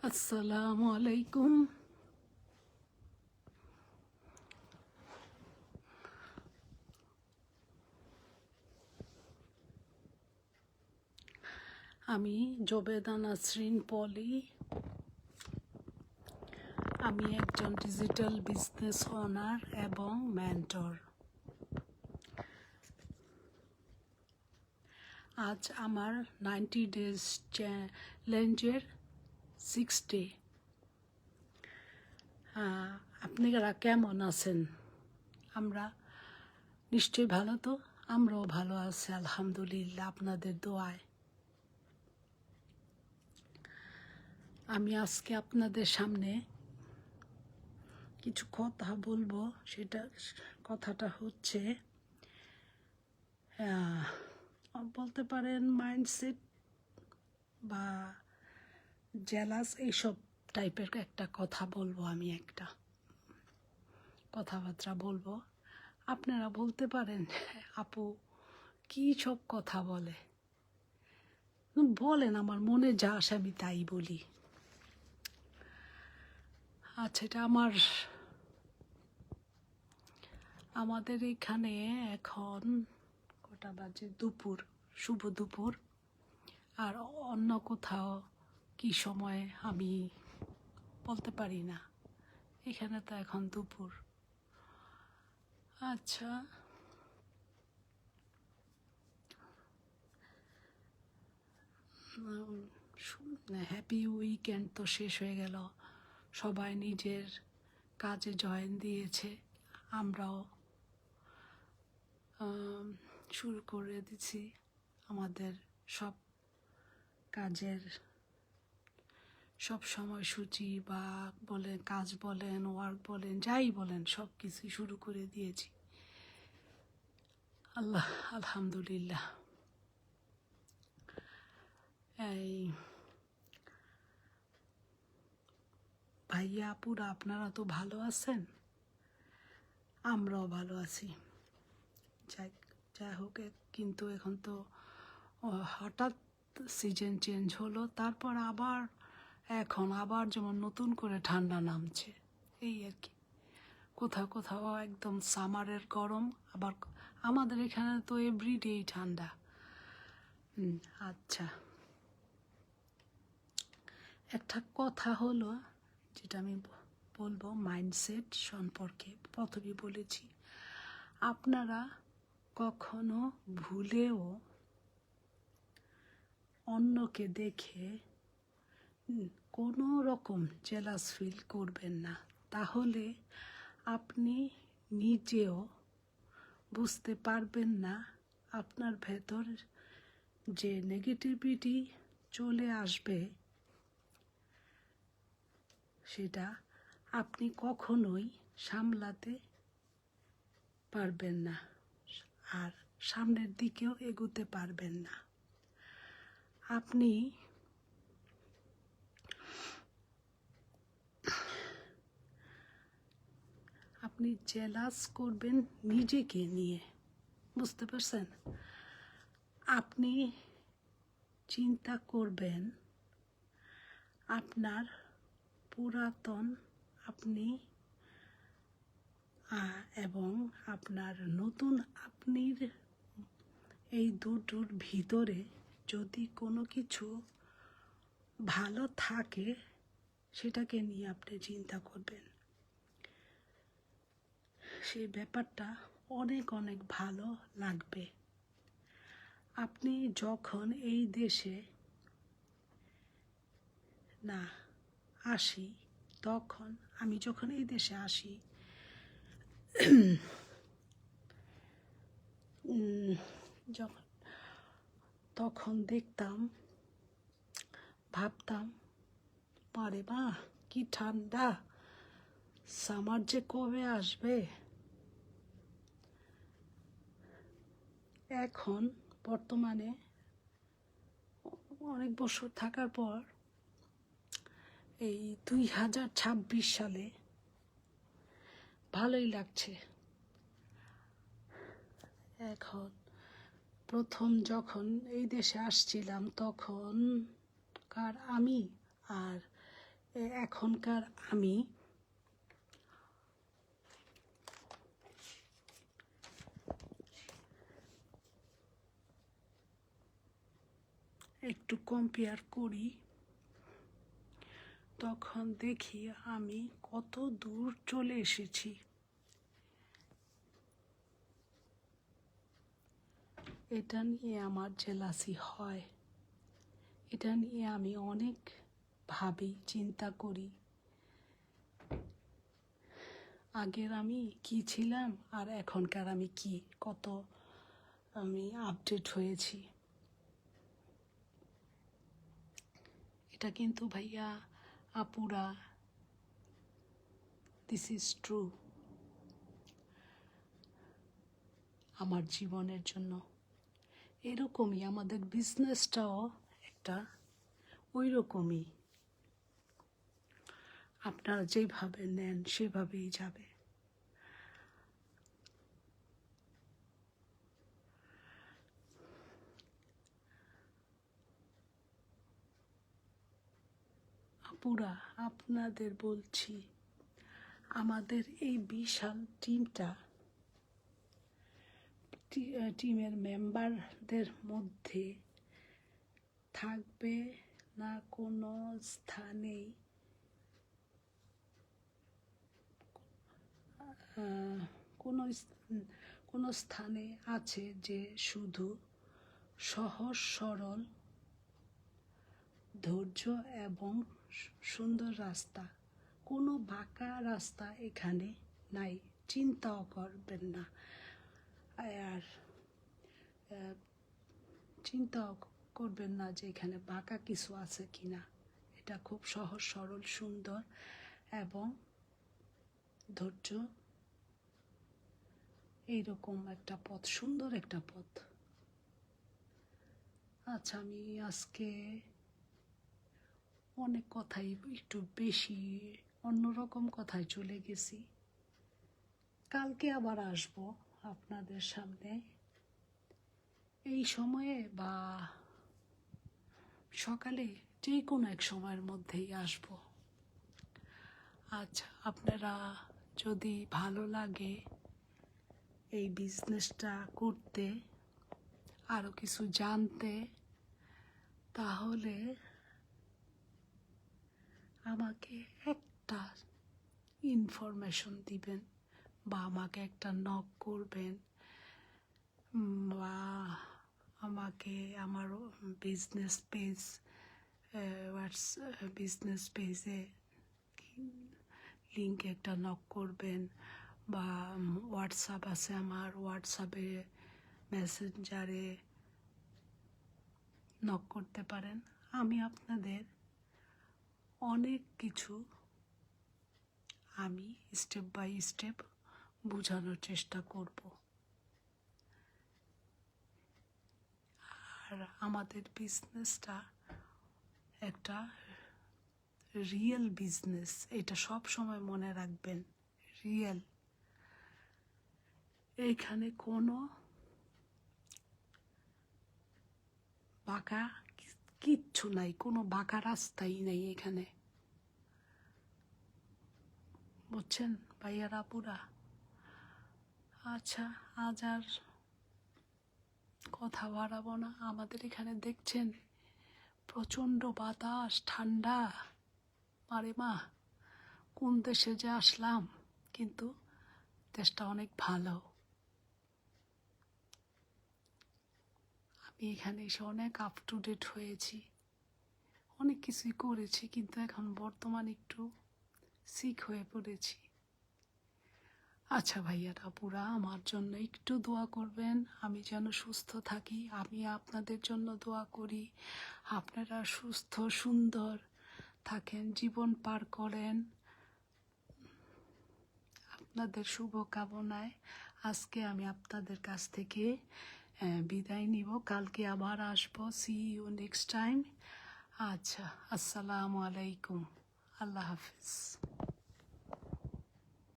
আসসালামু আলাইকুম। আমি জবেদা নাসরিন পলি। আমি একজন ডিজিটাল বিজনেস ওনার এবং মেন্টর। আজ আমার 90 ডেজ চ্যালেঞ্জের 6 ডে। আপনারা কেমন আছেন? আমরা নিশ্চয়ই ভালো। তো আমরাও ভালো আছি আলহামদুলিল্লাহ, আপনাদের দোয়ায়। আমি আজকে আপনাদের সামনে কিছু কথা বলবো। কথাটা হচ্ছে বলতে পারেন মাইন্ডসেট বা জেলাস, এইসব টাইপের একটা কথা বলবো। আমি একটা কথাবার্তা বলবো। আপনারা বলতে পারেন আপু কী সব কথা বলেন, আমার মনে যা আসে আমি তাই বলি। আচ্ছা, এটা আমাদের এখানে এখন কটা বাজে? দুপুর, শুভ দুপুর। আর অন্য কোথাও কি সময় আমি বলতে পারি না। এখানে তো এখন দুপুর। আচ্ছা, হ্যাপি উইকেন্ড তো শেষ হয়ে গেল। সবাই নিজের কাজে জয়েন দিয়েছে। আমরাও শুরু করে দিছি আমাদের সব কাজের সব সময়সূচি বা বলেন, কাজ বলেন, ওয়ার্ক বলেন, যাই বলেন, সব কিছুই শুরু করে দিয়েছি। আলহামদুলিল্লাহ। এই ভাইয়া আপুরা, আপনারা তো ভালো আছেন, আমরাও ভালো আছি। যাই হোক, কিন্তু এখন তো হঠাৎ সিজন চেঞ্জ হলো, তারপর এখন আবার যেমন নতুন করে ঠান্ডা নামছে, এই আর কি। কোথাও কোথাও একদম সামারের গরম, আবার আমাদের এখানে তো এভরিডেই ঠান্ডা। আচ্ছা, একটা কথা হলো যেটা আমি বলবো মাইন্ডসেট সম্পর্কে। প্রথমে বলেছি, আপনারা কখনো ভুলেও অন্যকে দেখে কোনো রকম জেলাস ফিল করবেন না। তাহলে আপনি নিজেও বুঝতে পারবেন না আপনার ভেতর যে নেগেটিভিটি চলে আসবে, সেটা আপনি কখনোই সামলাতে পারবেন না, আর সামনের দিকেও এগোতে পারবেন না। আপনি জেলাস করবেন নিজেকে নিয়ে, বুঝতে পারছেন? আপনি চিন্তা করবেন আপনার পুরাতন আপনি এবং আপনার নতুন আপনির, এই দুটোর ভিতরে যদি কোনো কিছু ভালো থাকে, সেটাকে নিয়ে আপনি চিন্তা করবেন। সেই ব্যাপারটা অনেক অনেক ভালো লাগবে। আপনি যখন এই দেশে আমি যখন এই দেশে আসি, তখন ভাবতাম, আরে মা কি ঠান্ডা, সামার যে কবে আসবে। এখন বর্তমানে অনেক বছর থাকার পর এই 2026 সালে ভালোই লাগছে। এখন প্রথম যখন এই দেশে আসছিলাম, তখনকার আমি আর এখনকার আমি একটু কম্পেয়ার করি, তখন দেখি আমি কত দূর চলে এসেছি। এটা নিয়ে আমার জেলাসি হয়, এটা নিয়ে আমি অনেক ভাবি, চিন্তা করি। আগের আমি কি ছিলাম আর এখনকার আমি কি, কত আমি আপডেট হয়েছি। এটা কিন্তু ভাইয়া, আপুরা, দিস ইজ ট্রু আমার জীবনের জন্য। এরকমই আমাদের বিজনেসটাও একটা ওই রকমই, আপনারা যেভাবে নেন সেভাবেই যাবে। আপুরা, আপনাদের বলছি, আমাদের এই বিশাল টিমের মেম্বারদের মধ্যে থাকবে না কোনো স্থানেই কোনো স্থানে আছে যে শুধু সহজ সরল ধৈর্য এবং সুন্দর রাস্তা। কোনো বাঁকা রাস্তা এখানে নাই, চিন্তাও করবেন না। আর চিন্তাও করবেন না যে এখানে বাঁকা কিছু আছে কিনা। এটা খুব সহজ সরল সুন্দর এবং ধৈর্য, এইরকম একটা পথ, সুন্দর একটা পথ। আচ্ছা, আমি আজকে অনেক কথাই একটু বেশি অন্যরকম কথায় চলে গেছি। কালকে আবার আসবো আপনাদের সামনে এই সময়ে বা সকালে, যে কোনো এক সময়ের মধ্যেই আসবো। আচ্ছা, আপনারা যদি ভালো লাগে এই বিজনেসটা করতে, আরও কিছু জানতে, তাহলে আমাকে একটা ইনফরমেশন দিবেন বা আমাকে একটা নক করবেন, বা আমাকে আমার বিজনেস পেজে লিঙ্কে একটা নক করবেন, বা হোয়াটসঅ্যাপ আছে আমার, হোয়াটসঅ্যাপে মেসেঞ্জারে নক করতে পারেন। আমি আপনাদের অনেক কিছু আমি স্টেপ বাই স্টেপ বোঝানোর চেষ্টা করব। আর আমাদের বিজনেসটা একটা রিয়েল বিজনেস, এটা সব সময় মনে রাখবেন, রিয়েল। এইখানে কোনো বাঁকা কিচ্ছু নাই, কোনো বাঁকা রাস্তাই নেই এখানে, বুঝছেন ভাইয়ারা, আপুরা? আচ্ছা, আজ আর কথা বাড়াবো না। আমাদের এখানে দেখছেন প্রচণ্ড বাতাস, ঠান্ডা। আরে মা, কোন দেশে যে আসলাম, কিন্তু দেশটা অনেক ভালো। আমি এখানে এসে অনেক আপ টু ডেট হয়েছি, অনেক কিছুই করেছি, কিন্তু এখন বর্তমান একটু সিক হয়ে পড়েছি। আচ্ছা ভাইয়ারা, পুরা আমার জন্য একটু দোয়া করবেন, আমি যেন সুস্থ থাকি। আমি আপনাদের জন্য দোয়া করি, আপনারা সুস্থ সুন্দর থাকেন, জীবন পার করেন। আপনাদের শুভকামনায় আজকে আমি আপনাদের কাছ থেকে বিদায় নিব। কালকে আবার আসবো। See you next time. আচ্ছা, আসসালামু আলাইকুম, আল্লাহ হাফিজ।